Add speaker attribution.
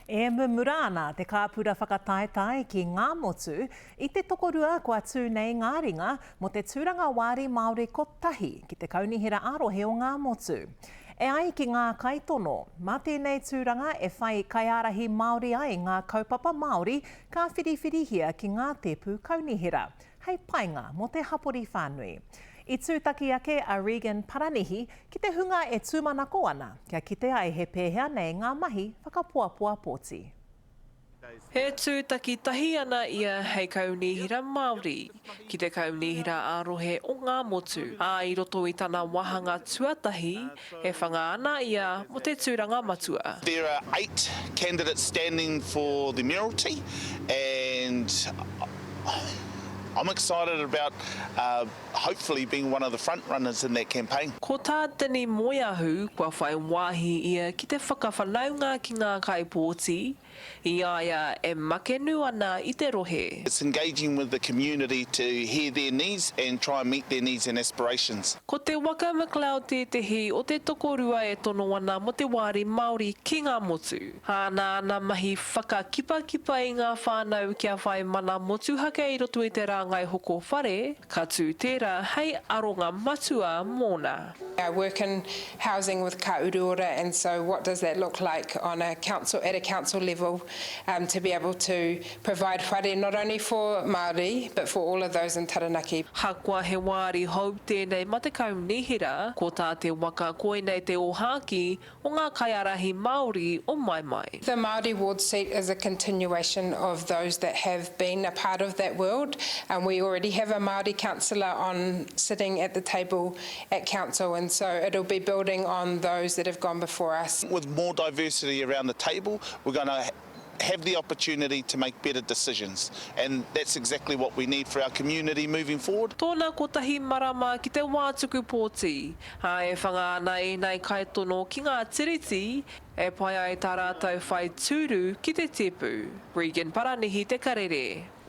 Speaker 1: E mumura ana te kāpura whakataetae ki ngā motu i te tokorua kua tū nei ngā ringa mo te tūranga wāri Māori kotahi ki te kaunihira arohe o ngā motu. E ai ki ngā kaitono, mā tēnei tūranga e whai kaiarahi Māori ai ngā kaupapa Māori ka whiriwhirihia ki ngā tepu kaunihira. Hei painga mo te hapori whānui. I tūtaki ake a Regan Paranihi ki te hunga e tūmanako ana kia kitea e he pēhea nei ngā mahi whakapuapua pōti.
Speaker 2: He tūtaki tahi ana ia hei kaunihira Māori ki te kaunihira arohe o ngā motu. I roto i tana wahanga tuatahi e whanga ana ia mo te tūranga matua.
Speaker 3: There are 8 candidates standing for the mayoralty and I'm excited about hopefully being one of the front runners in that campaign.
Speaker 2: Ko tātini moiahu kua whai wāhi ia ki te whakawhanaunga ki ngā kaipōti, i aia e makenu ana i te rohe.
Speaker 3: It's engaging with the community to hear their needs and try and meet their needs and aspirations.
Speaker 2: Ko te waka maklau tehi o te tokorua e tono ana mo te wāri Māori ki ngā motu. Hāna ana mahi whakakipa i ngā whānau kia whai mana motu hake i roto i te rāngai hoko whare, ka tū tērā hei aronga matua mōna.
Speaker 4: I work in housing with Ka Uruora, and so what does that look like on a council, at a council level, to be able to provide whare not only for Māori but for all of those in Taranaki.
Speaker 2: Hakua he wāri hau tēnei ma te kaunihira, ko tā te waka koe nei te ohaki o ngā kaiarahi Māori o Maimai.
Speaker 4: The Māori ward seat is a continuation of those that have been a part of that world, and we already have a Māori councillor sitting at the table at council, and so it'll be building on those that have gone before us.
Speaker 3: With more diversity around the table, we're going to have the opportunity to make better decisions, and that's exactly what we need for our community moving forward.
Speaker 2: Tōna kotahi marama ki te wātuku pōti, e whanga ana e nei kaitono ki ngā tiriti, e pai ai tā rātou whai tūru ki te tepu. Regan Paranihi, Te Karere.